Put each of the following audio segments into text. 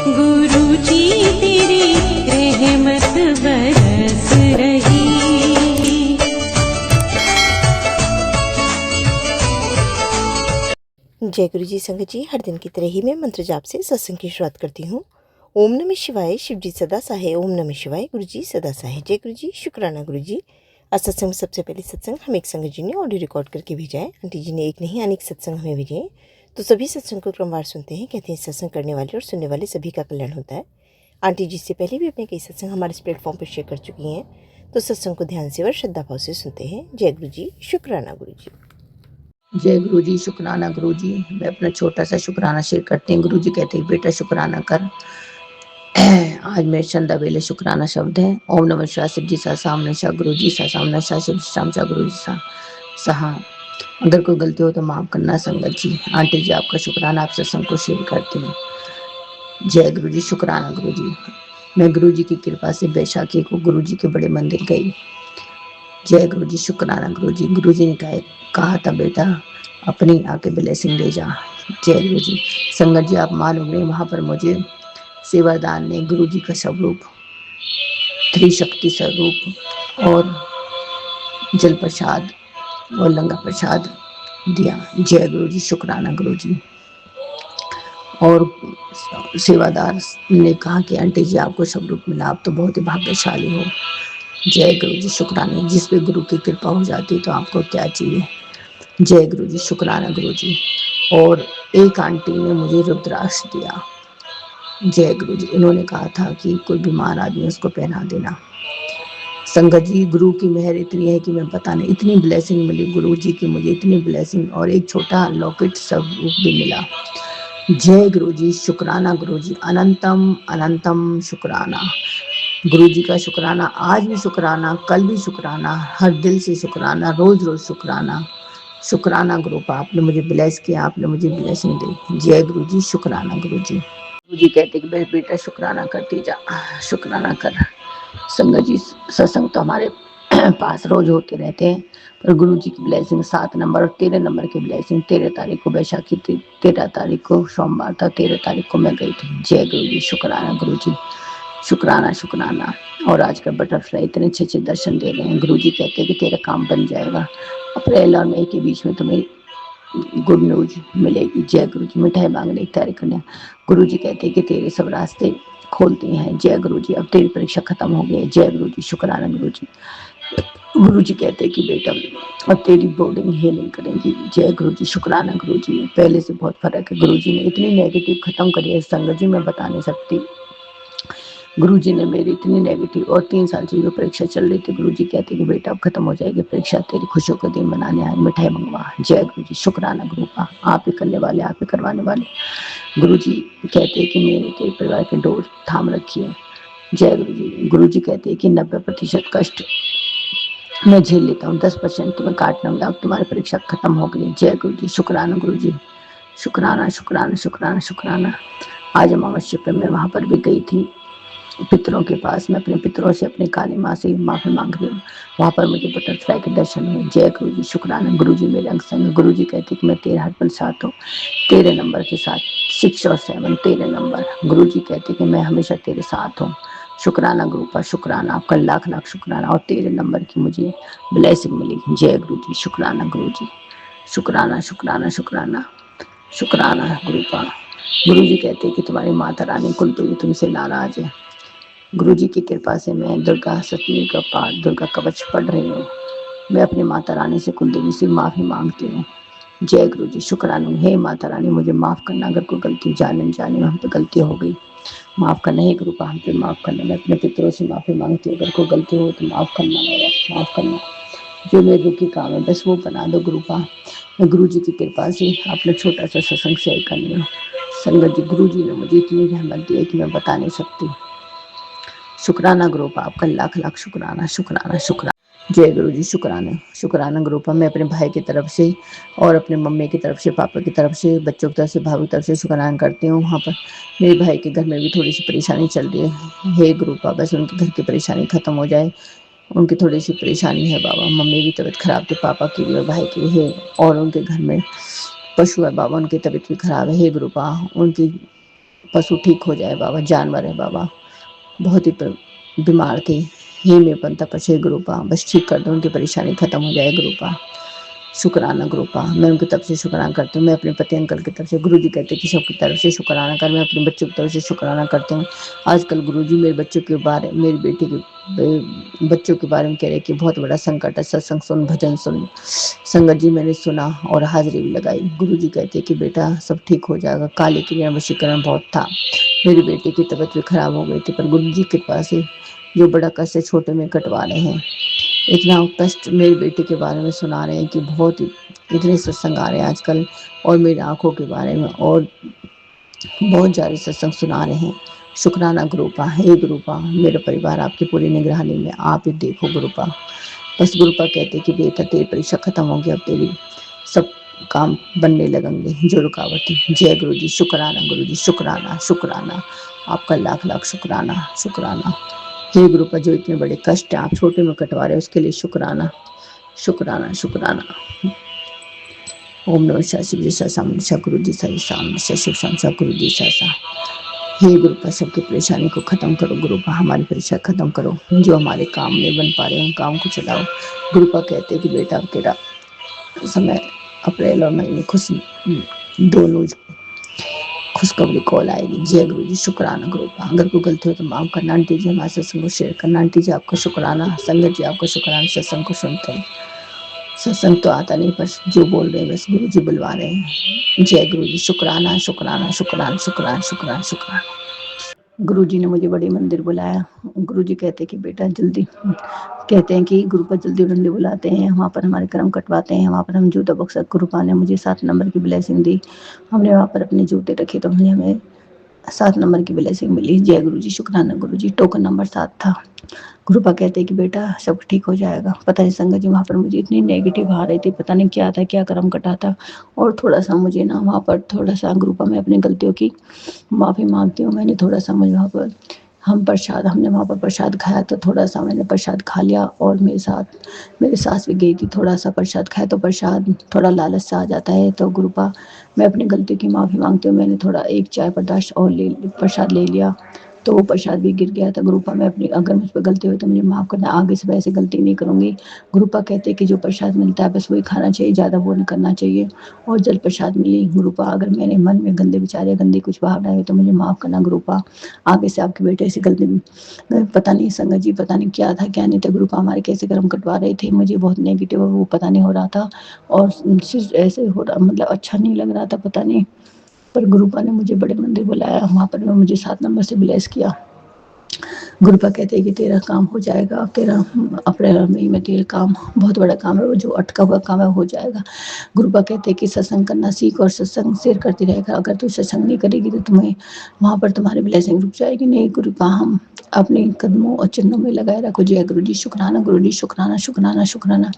गुरु जी तेरी रहमत बरस रही। जय गुरु जी। संगत जी, हर दिन की तरह ही मैं मंत्र जाप से सत्संग की शुरुआत करती हूँ। ओम नमः शिवाय। शिव जी सदा सहाय। ओम नमः शिवाय। गुरु जी सदा सहाय। जय गुरु जी। शुक्राना गुरु जी। आज सत्संग में सबसे पहले सत्संग हम एक संगत जी ने ऑडियो रिकॉर्ड करके भेजा है। आंटी जी ने एक नहीं अनेक सत्संग हमें भेजे हैं, तो सभी सत्संग को क्रमवार सुनते हैं। कहते हैं सत्संग करने वाले और सुनने वाले सभी का कल्याण होता है। आंटी जी से पहले भी अपने कई सत्संग हमारे इस प्लेटफॉर्म पर शेयर कर चुकी हैं, तो सत्संग को ध्यान से और श्रद्धा भाव से सुनते हैं। जय गुरु जी। शुक्राना गुरु जी। जय गुरु जी। शुक्राना गुरु जी। मैं अपना छोटा सा शुक्राना शेयर करती हूँ। गुरु जी कहते हैं बेटा शुक्राना कर। आज मेरे चंदा वेले शुक्राना शब्द है। ओम नमः शिवाय। शिव जी सा सामने शाह गुरु जी सा सामने शाह शिव शाम शाह गुरु जी सा सहा। अगर कोई गलती हो तो माफ करना संगत जी। आंटी जी आपका शुक्राना आप सत्संग को शेयर करती हूँ। जय गुरु जी। शुक्राना गुरु जी। मैं गुरु जी की कृपा से बैसाखी को गुरु जी के बड़े मंदिर गई। जय गुरु जी। शुक्राना गुरु जी। गुरु जी ने कहा था बेटा अपनी आके ब्लेसिंग ले जा। जय गुरु जी। संगत जी आप मानोगे वहां पर मुझे सेवादान ने गुरु जी का स्वरूप, त्रिशक्ति स्वरूप और जल प्रसाद और लंगा प्रसाद दिया। जय गुरु जी। शुक्राना गुरु जी। और सेवादार ने कहा कि आंटी जी आपको स्वरूप मिला, आप तो बहुत ही भाग्यशाली हो। जय गुरु जी। शुक्राना। जिस पे गुरु की कृपा हो जाती तो आपको क्या चाहिए। जय गुरु जी। शुक्राना गुरु जी। और एक आंटी ने मुझे रुद्राक्ष दिया। जय गुरु जी। इन्होंने कहा था कि कोई बीमार आदमी उसको पहना देना। संगत जी गुरु की मेहर इतनी है कि मैं पता नहीं, इतनी ब्लेसिंग मिली गुरु जी की मुझे, इतनी ब्लेसिंग। और एक छोटा लॉकेट स्वरूप भी मिला। जय गुरु जी। शुक्राना गुरु जी। अनंतम अनंतम शुक्राना गुरु जी का। शुक्राना आज भी शुक्राना, कल भी शुक्राना, हर दिल से शुक्राना, रोज रोज शुक्राना। शुक्राना गुरु का। आपने मुझे ब्लेस किया, आपने मुझे ब्लेसिंग दी। जय गुरु जी। शुक्राना गुरु जी। गुरु जी कहते कि बेटा शुक्राना करती जा, शुक्राना कर। संगत जी सत्संग तो हमारे पास रोज होते रहते हैं, पर गुरु जी की ब्लेसिंग 7 नंबर और 13 नंबर की ब्लेसिंग 13 तारीख को बैसाखी थी, 13 तारीख को सोमवार था, 13 तारीख को मैं गई थी। जय गुरु जी। शुक्राना गुरु जी। शुक्राना शुक्राना। और आज का बटरफ्लाई इतने अच्छे अच्छे दर्शन दे रहे हैं। गुरु जी कहते हैं कि तेरा काम बन जाएगा, अप्रैल और मई के बीच में तुम्हें गुड न्यूज मिलेगी। जय गुरु जी। मिठाई मांगने की तैयारी करना। गुरु जी कहते हैं कि तेरे सब रास्ते खोलते हैं। जय गुरु जी। अब तेरी परीक्षा खत्म हो गई है। जय गुरु जी। शुक्राना गुरु जी। गुरु जी कहते हैं कि बेटा अब तेरी बोर्डिंग हीलिंग करेंगी। जय गुरु जी। शुक्राना गुरु जी। पहले से बहुत फर्क है। गुरु जी ने इतनी नेगेटिव खत्म करी है संगत जी, मैं बता नहीं सकती। गुरु जी ने मेरी इतनी नेगेटिव, और 3 साल से जो परीक्षा चल रही थी, गुरु जी कहते कि बेटा अब खत्म हो जाएगी परीक्षा, तेरी खुशियों का दिन बनाने आए, मिठाई मंगवा। जय गुरु जी। शुक्राना गुरु का। आप ही करने वाले, आप ही करवाने वाले। गुरु जी कहते हैं कि मेरे तेरे परिवार के डोर थाम रखिए। जय गुरु जी। गुरु जी कहते हैं कि 90% कष्ट मैं झेल लेता हूँ, 10% तुम्हें काटना होगा, अब तुम्हारी परीक्षा खत्म हो गई। जय गुरु जी। शुक्राना गुरु जी। शुक्राना शुक्राना शुक्राना शुक्राना। आज अमावस्या पे मैं वहां पर भी गई थी पितरों के पास। मैं अपने पितरों से, अपनी काली माँ से माफी मांग रही हूँ। वहां पर मुझे बटरफ्लाई के दर्शन हुए। जय गुरु जी। शुक्राना गुरु जी। मेरे अंग संग गुरु जी कहते कि मैं तेरे हर पल साथ हूँ, 13 नंबर के साथ, 6 और 7, 13 नंबर। गुरु जी कहते कि मैं हमेशा तेरे साथ हूँ। शुक्राना गुरु का। शुक्राना आपका लाख लाख शुक्राना। और 13 नंबर की मुझे ब्लेसिंग मिली। जय गुरु जी। शुक्राना गुरु जी। शुक्राना शुक्राना शुक्राना शुक्राना गुरु का। गुरु जी कहते कि तुम्हारी माता रानी कुलदेवी तुमसे नाराज है। गुरु जी की कृपा से मैं दुर्गा सप्तमी का पाठ, दुर्गा कवच पढ़ रही हूँ। मैं अपनी माता रानी से, कुलदेवी से माफी मांगती हूँ। जय गुरु जी। शुक्राना। हे माता रानी मुझे माफ करना, अगर कोई गलती जाने जाने में हम पे गलती हो गई, माफ करना। हे गुरु का हम पे माफ करना। मैं अपने पितरों से माफी मांगती हूँ, अगर कोई गलती हो तो माफ करना, मेरा माफ करना। जो मेरे रुकी काम है बस वो बना दो गुरु का। मैं गुरु जी की कृपा से अपना छोटा सा सत्संग शेयर करनी हूँ। संगत जी गुरु जी ने मुझे इतनी रहमत दी है कि मैं बता नहीं सकती। शुक्राना गुरु का। आपका लाख लाख शुक्राना शुक्राना शुक्राना। जय गुरु जी। शुक्राना शुक्राना गुरु का। मैं अपने भाई की तरफ से और अपने मम्मी की तरफ से, पापा की तरफ से, बच्चों की तरफ से, भाभी की तरफ से शुक्राना करती हूँ। वहाँ पर मेरे भाई के घर में भी थोड़ी सी परेशानी चल रही है। हे गुरु का, बस उनके घर की परेशानी खत्म हो जाए। उनकी थोड़ी सी परेशानी है बाबा, मम्मी की तबीयत खराब थी, पापा की भी और भाई की भी है। और उनके घर में पशु है बाबा, उनकी तबीयत भी खराब है। हे गुरु का, उनकी पशु ठीक हो जाए बाबा, जानवर है बाबा, बहुत ही बीमार थे, हे में पंता पछे गुरुपा, बस ठीक कर दो, उनकी परेशानी खत्म हो जाए गुरुपा, शुक्राना गुरुपा। मैं उनकी तरफ से शुक्राना करती हूँ, मैं अपने पति अंकल की तरफ से, गुरु जी कहते हैं कि सबकी तरफ से शुक्राना कर, मैं अपने बच्चों की तरफ से शुक्राना करती हूँ। आजकल गुरु जी मेरे बच्चों के बारे, मेरी बेटी के बच्चों के बारे में कह रहे कि बहुत बड़ा संकट है, सत्संग सुन, भजन सुन। संगत जी मैंने सुना और हाजिरी भी लगाई। गुरु जी कहते कि बेटा सब ठीक हो जाएगा, काली क्रिया वशीकरण बहुत था, मेरी बेटी की तबीयत भी खराब हो गई थी, पर गुरु जी के पास से जो बड़ा कष्ट है छोटे में कटवा रहे हैं। इतना कष्ट मेरी बेटी के बारे में सुना रहे हैं कि बहुत इतने सत्संग आ रहे हैं आजकल, और मेरी आंखों के बारे में और बहुत ज़्यादा सत्संग सुना रहे हैं। शुक्राना गुरुपा, हे गुरुपा, मेरा परिवार आपकी पूरी निगरानी में, आप ही देखो गुरुपा। बस गुरुपा कहते कि बेटा तेरी परीक्षा खत्म हो गई, अब तेरी सब काम बनने लगेंगे जो रुकावटें। जय गुरु जी, शुक्राना गुरु जी, शुक्राना शुक्राना, आपका लाख लाख शुक्राना शुक्राना। हे गुरुपा, जो इतने बड़े कष्ट आप छोटे में कटवा रहे हैं उसके लिए शुक्राना शुक्राना शुक्राना। ओम नमः शिवाय, शिव जी सा गुरु जी सा शिव सा गुरु जी सा। हे गुरुपा, सबकी परेशानी को खत्म करो गुरुपा, हमारी परीक्षा खत्म करो, जो हमारे काम नहीं बन पा रहे हैं काम को चलाओ। गुरुपा कहते कि बेटा तेरा समय अप्रैल और मई में दोनों खुशखबरी कॉल आएगी। जय गुरु जी, शुक्राना गुरुपा। अगर कोई गलती हो तो माफ करना, आंटी जी हमारे सत्संग को शेयर करना, आंटी जी आपका शुक्राना, संगत जी आपका शुक्राना, सत्संग को सुनते हैं। सत्संग तो आता नहीं, पर जो बोल रहे हैं बस गुरु जी बुलवा रहे हैं। जय गुरु जी, शुक्राना शुक्राना शुक्राना शुक्राना शुक्राना शुक्राना। गुरु जी ने मुझे बड़ी मंदिर बुलाया। गुरु जी कहते कि बेटा जल्दी, कहते हैं कि गुरु पर जल्दी मंदिर बुलाते हैं, वहाँ पर हमारे कर्म कटवाते हैं, वहाँ पर हम जूता बक्सा, गुरुपा ने मुझे 7 नंबर की ब्लेसिंग दी। हमने वहाँ पर अपने जूते रखे तो हमें 7 नंबर की ब्लेसिंग मिली। जय गुरु जी, शुक्राना गुरु जी। टोकन नंबर 7 था। गुरुपा कहते कि बेटा सब ठीक हो जाएगा। पता नहीं संगत जी वहाँ पर मुझे इतनी नेगेटिव आ रही थी, पता नहीं क्या था, क्या कर्म कटा था। और थोड़ा सा मुझे ना वहाँ पर थोड़ा सा गुरुपा में अपनी गलतियों की माफ़ी मांगती हूँ। मैंने थोड़ा सा मुझे वहाँ पर हमने वहाँ पर प्रसाद खाया तो थोड़ा सा मैंने प्रसाद खा लिया, और मेरे साथ मेरी सास भी गई थी। थोड़ा सा प्रसाद खाया तो प्रसाद थोड़ा लालच सा आ जाता है, तो गुरुपा मैं अपनी गलती की माफ़ी मांगती हूँ। मैंने थोड़ा एक चाय बर्दाश्त और प्रसाद ले लिया तो वो प्रसाद भी गिर गया था। गुरुपा मैं अपनी, अगर मुझ पर गलती हुई तो मुझे माफ़ करना, आगे से वैसे गलती नहीं करूँगी। गुरुपा कहते हैं कि जो प्रसाद मिलता है बस वही खाना चाहिए, ज़्यादा वो नहीं करना चाहिए। और जल प्रसाद मिली। गुरुपा अगर मेरे मन में गंदे विचार या गंदी कुछ भावना है तो मुझे माफ़ करना गुरुपा, आगे से आपके बेटे से गलती। पता नहीं संगत जी, पता नहीं क्या था क्या नहीं था, गुरुपा हमारे कैसे कर्म कटवा रहे थे, मुझे बहुत नेगेटिव वो पता नहीं हो रहा था, और सिर्फ ऐसे हो रहा, मतलब अच्छा नहीं लग रहा था, पता नहीं। पर गुरुपा ने मुझे बड़े मंदिर बुलाया, वहाँ पर मुझे 7 नंबर से ब्लेस किया। गुरुपा कहते हैं कि तेरा काम हो जाएगा, तेरा अप्रैल मई में तेरा काम, बहुत बड़ा काम है, वो जो अटका हुआ काम है हो जाएगा। गुरुपा कहते हैं कि सत्संग करना सीख और सत्संग शेयर करती रहेगा। अगर तू सत्संग नहीं करेगी तो तुम्हें वहाँ पर तुम्हारी ब्लेसिंग रुक जाएगी। नहीं गुरुपा, हम अपने कदमों और चिन्हों में लगाए रखो। जय गुरु जी, शुक्राना गुरु जी, शुक्राना शुक्राना शुक्राना।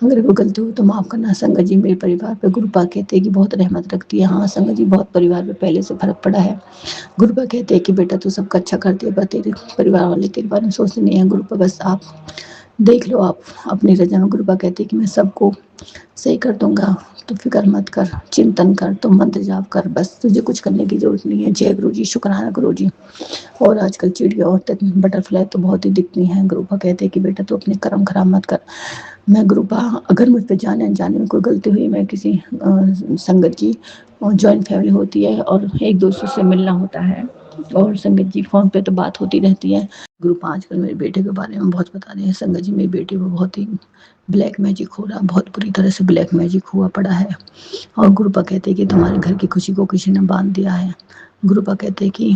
अगर कोई गलती हो तो माफ़ करना। संगत जी मेरे परिवार पे गुरुपा कहते हैं कि बहुत रहमत रखती है। हाँ संगत जी, बहुत परिवार पे पहले से फर्क पड़ा है। गुरुपा कहते हैं कि बेटा तू सबका अच्छा करती है, पर तेरे परिवार वाले तेरे बारे में सोचते नहीं है। गुरुपा बस आप देख लो, आप अपनी रजा में। गुरुपा कहते हैं कि मैं सबको सही कर दूंगा, तो फिक्र मत कर, चिंतन कर, तो मंत्र जाप कर, बस तुझे कुछ करने की जरूरत नहीं है। जय गुरु जी, शुक्राना गुरु जी। और आजकल चिड़िया और बटरफ्लाई तो बहुत ही दिखती हैं। गुरुपा कहते हैं कि बेटा तू अपने कर्म खराब मत कर। मैं गुरुपा, अगर मुझ पर जाने अनजाने में कोई गलती हुई, मैं किसी संगत जी, और जॉइंट फैमिली होती है और एक दूसरे से मिलना होता है, और संगत जी फ़ोन पे तो बात होती रहती है। गुरुपा आजकल मेरे बेटे के बारे में बहुत बता रहे हैं। संगत जी मेरे बेटे को बहुत ही ब्लैक मैजिक हो रहा, बहुत बुरी तरह से ब्लैक मैजिक हुआ पड़ा है। और गुरुपा कहते हैं कि तुम्हारे घर की खुशी को किसी ने बांध दिया है। गुरुपा कहते हैं कि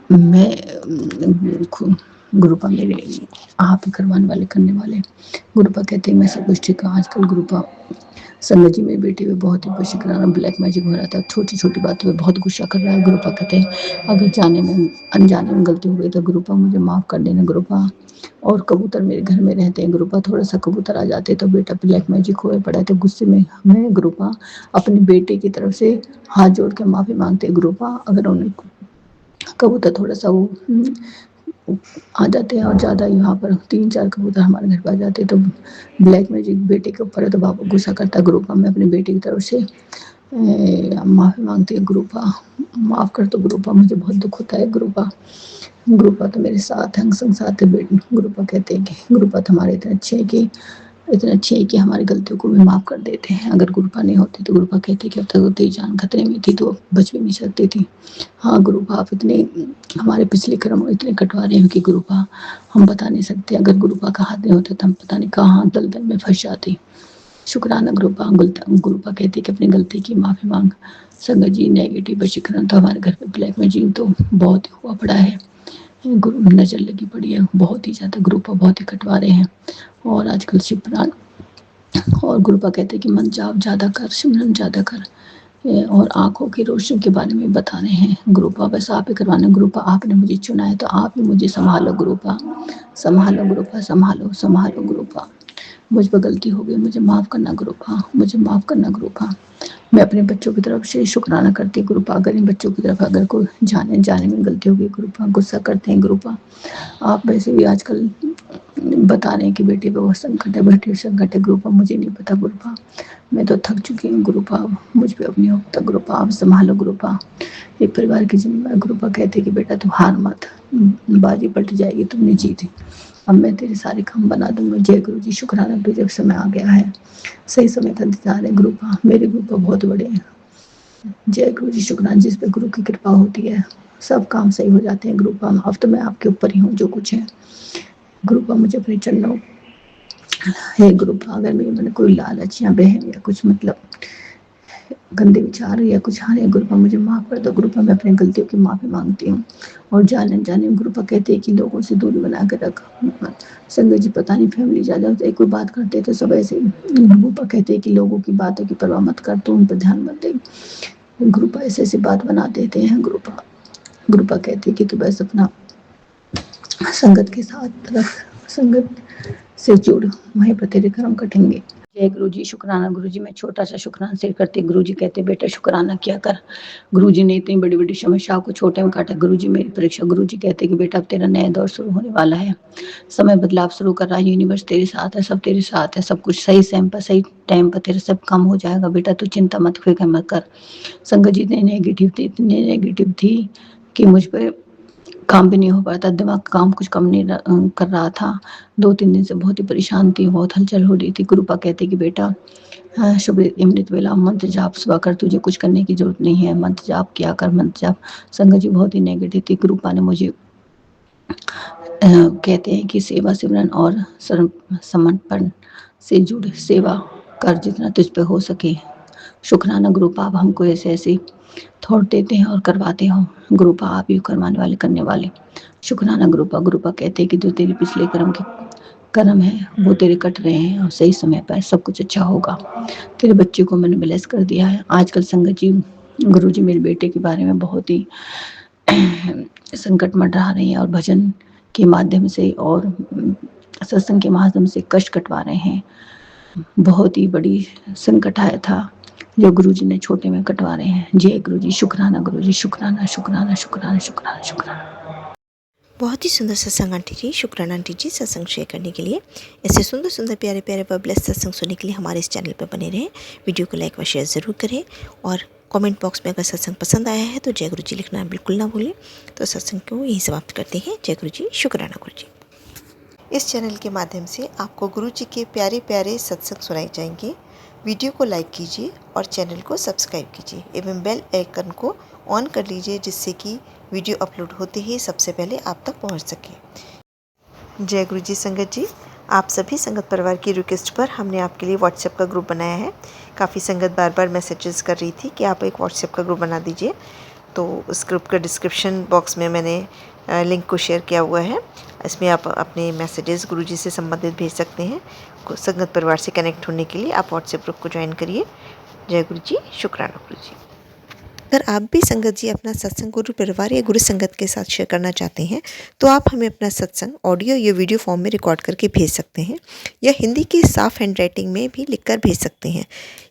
मैं गुरुपा मेरे आप ही करवाने वाले, करने वाले। गुरुपा कहते हैं मैं सब कुछ ठीक हूँ। आजकल गुरुपा संगत जी मेरे बेटे पे बहुत ही खुशी कराना, ब्लैक मैजिक हो रहा था, छोटी छोटी बातों पे बहुत गुस्सा कर रहा है। गुरुपा कहते हैं अगर जाने में अनजाने में गलती हो गई तो गुरुपा मुझे माफ़ कर देना गुरुपा। और कबूतर मेरे घर में रहते हैं गुरुपा, थोड़ा सा कबूतर आ जाते तो बेटा ब्लैक मैजिक हुए पड़ा है, तो गुस्से में मैं गुरुपा अपने बेटे की तरफ से हाथ जोड़ के माफ़ी मांगते गुरुपा। अगर उन्हें कबूतर थोड़ा सा वो आ जाते हैं, और ज़्यादा यहाँ पर 3-4 कबूतर हमारे घर पर आ जाते हैं तो ब्लैक मैजिक बेटे के ऊपर है, तो बाबा गुस्सा करता है। गुरुपा मैं अपने बेटे की तरफ से माफ़ी मांगती है गुरुपा, माफ़ कर दो गुरुपा, मुझे बहुत दुख होता है गुरुपा। गुरुपा तो मेरे साथ हैं, संग साथ है। गुरुपा कहते हैं कि गुरुपा तो हमारे इतने अच्छे हैं कि हमारी गलतियों को भी माफ़ कर देते हैं। अगर गुरुपा नहीं होती तो गुरुपा कहते कि अब तक तो तेरी जान खतरे में थी, तो बच भी नहीं सकती थी। हाँ गुरुपा, आप इतने हमारे पिछले कर्म इतने कटवा रहे हो कि गुरुपा हम बता नहीं सकते। अगर गुरुपा का हाथ नहीं होता तो हम पता नहीं कहाँ दलदल में फंस जाते। शुक्राना गुरुपा। गुरुपा कहती कि अपनी गलती की माफ़ी मांग। संगत जी, नेगेटिव वशीकरण तो हमारे घर पे ब्लैक मैजिक तो बहुत ही हुआ पड़ा है। गुरु नज़र लगी पड़ी है बहुत ही ज़्यादा। गुरुपा बहुत ही कटवा रहे हैं और आजकल शिवपुराण और गुरुपा कहते हैं कि मन जाप ज़्यादा कर, सिमरन ज़्यादा कर। और आँखों की रोशनी के बारे में बता रहे हैं गुरुपा। बस आप ही करवाना गुरुपा, आपने मुझे चुना है तो आप ही मुझे संभालो गुरुपा, संभालो गुरुपा, संभालो संभालो गुरुपा। मुझ पर गलती हो गई, मुझे माफ़ करना गुरुपा, मुझे माफ़ करना गुरुपा। मैं अपने बच्चों की तरफ से शुक्राना करती गुरुपा। अगर इन बच्चों की तरफ अगर कोई जाने में गलती हो गई गुरुपा, गुस्सा करते हैं गुरुपा। आप वैसे भी आजकल बता रहे हैं कि बेटी पे बहुत संकट है, बेटी संकट है गुरुपा। मुझे नहीं पता गुरुपा, मैं तो थक चुकी हूँ गुरुपा, मुझ पे अपनी होता गुरुपा, आप संभालो गुरुपा। एक परिवार की जिम्मेदार गुरुपा कहते कि बेटा तू हार मत, बाजी पलट जाएगी, तुमने जीती। अब मैं तेरे सारे काम बना दूंगा। जय गुरु जी, शुक्राना भी जब समय आ गया है, सही समय का इंतजार है गुरुपा। मेरे गुरुपा बहुत बड़े हैं। जय गुरु जी, शुक्राना। जिस पे गुरु की कृपा होती है सब काम सही हो जाते हैं गुरुपा। अब तो मैं आपके ऊपर ही हूँ, जो कुछ है गुरुपा मुझे अपने चरणों। हे गुरुपा, अगर मेरे मन कोई लालच या बहम या कुछ मतलब गंदे विचार या कुछ आ रहे हैं गुरुपा, मुझे माफ़ कर दो गुरुपा। मैं अपनी गलतियों की माफ़ी मांगती हूँ और जाने जाने गुरुपा कहते हैं कि लोगों से दूरी बना कर रख। संगत जी, पता नहीं फैमिली ज़्यादा होता है, कोई बात करते तो सब ऐसे गुरुपा कहते हैं कि लोगों की बातों की परवाह मत कर, तो उन पर ध्यान मत दे। गुरुपा ऐसे ऐसी बात बना देते हैं गुरुपा। गुरुपा कहते हैं कि तू बस अपना संगत के साथ रख, संगत से जुड़, वहीं पर तेरे कर्म कटेंगे। जय गुरु जी, शुक्राना गुरु जी। मैं छोटा सा शुक्राना शेयर करती। गुरु जी कहते बेटा शुक्राना किया कर। गुरु जी ने इतनी बड़ी बड़ी समस्याओं को छोटे में काटा। गुरु जी मेरी परीक्षा। गुरु जी कहते कि बेटा अब तेरा नया दौर शुरू होने वाला है, समय बदलाव शुरू कर रहा है, यूनिवर्स तेरे साथ है, सब तेरे साथ है, सब कुछ सही समय पर सही टाइम पर तेरा सब काम हो जाएगा बेटा, तू चिंता मत, फिक्र मत कर। संगत जी इतनी नेगेटिव थी कि मुझ पर काम भी नहीं हो पाता, दिमाग काम कुछ कम नहीं कर रहा था। 2-3 दिन से बहुत ही परेशान थी, बहुत हलचल हो रही थी। गुरुपा कहते कि बेटा शुभ अमृत वेला मंत्र जाप सुबह कर, तुझे कुछ करने की जरूरत नहीं है, मंत्र जाप किया कर, मंत्र जाप। संगत जी बहुत ही नेगेटिव थी। गुरुपा ने मुझे कहते हैं कि सेवा सिमरन और समर्पण से जुड़, सेवा कर जितना तुझ पे हो सके। शुक्राना गुरुपा, आप हमको ऐसे ऐसे थॉट देते हैं और करवाते हो गुरुपा, आप ही करवाने वाले करने वाले। शुक्राना गुरुपा। गुरुपा कहते हैं कि जो तेरे पिछले कर्म है वो तेरे कट रहे हैं और सही समय पर सब कुछ अच्छा होगा। तेरे बच्चे को मैंने ब्लेस कर दिया है। आजकल संगत जी, गुरु जी मेरे बेटे के बारे में बहुत ही संकट मंडरा रहे हैं और भजन के माध्यम से और सत्संग के माध्यम से कष्ट कटवा रहे हैं। बहुत ही बड़ी संकट आया था जो गुरु जी ने छोटे में कटवा रहे हैं। जय गुरु जी, शुक्राना गुरु जी, शुक्राना शुक्राना शुक्राना शुक्राना शुक्राना। बहुत ही सुंदर सत्संग आंटी जी, शुक्राना आंटी जी सत्संग शेयर करने के लिए। ऐसे सुंदर सुंदर प्यारे प्यारे व ब्लेस सत्संग सुनने के लिए हमारे इस चैनल पर बने रहें। वीडियो को लाइक व शेयर ज़रूर करें और कमेंट बॉक्स में अगर सत्संग पसंद आया है तो जय गुरु जी लिखना बिल्कुल ना भूलें। तो सत्संग को यही समाप्त करते हैं। जय गुरु जी, शुक्राना गुरु जी। इस चैनल के माध्यम से आपको गुरु जी के प्यारे प्यारे सत्संग सुनाए जाएंगे। वीडियो को लाइक कीजिए और चैनल को सब्सक्राइब कीजिए एवं बेल आइकन को ऑन कर लीजिए, जिससे कि वीडियो अपलोड होते ही सबसे पहले आप तक पहुंच सके। जय गुरु जी। संगत जी, आप सभी संगत परिवार की रिक्वेस्ट पर हमने आपके लिए व्हाट्सएप का ग्रुप बनाया है। काफ़ी संगत बार बार मैसेजेस कर रही थी कि आप एक व्हाट्सएप का ग्रुप बना दीजिए, तो उस ग्रुप का डिस्क्रिप्शन बॉक्स में मैंने लिंक को शेयर किया हुआ है। इसमें आप अपने मैसेजेस गुरु जी से संबंधित भेज सकते हैं। संगत परिवार से कनेक्ट होने के लिए आप व्हाट्सएप ग्रुप को ज्वाइन करिए। जय गुरु जी, शुक्राना गुरु जी। अगर आप भी संगत जी अपना सत्संग गुरु परिवार या गुरु संगत के साथ शेयर करना चाहते हैं तो आप हमें अपना सत्संग ऑडियो या वीडियो फॉर्म में रिकॉर्ड करके भेज सकते हैं या हिंदी की साफ हैंड राइटिंग में भी लिखकर भेज सकते हैं।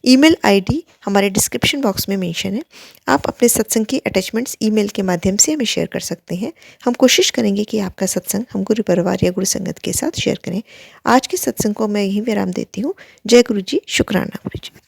ईमेल आईडी हमारे डिस्क्रिप्शन बॉक्स में मेंशन है। आप अपने सत्संग की अटैचमेंट्स ईमेल के माध्यम से हमें शेयर कर सकते हैं। हम कोशिश करेंगे कि आपका सत्संग हम गुरु परिवार या गुरु संगत के साथ शेयर करें। आज के सत्संग को मैं यहीं विराम देती हूँ। जय गुरु जी, शुक्राना गुरु जी।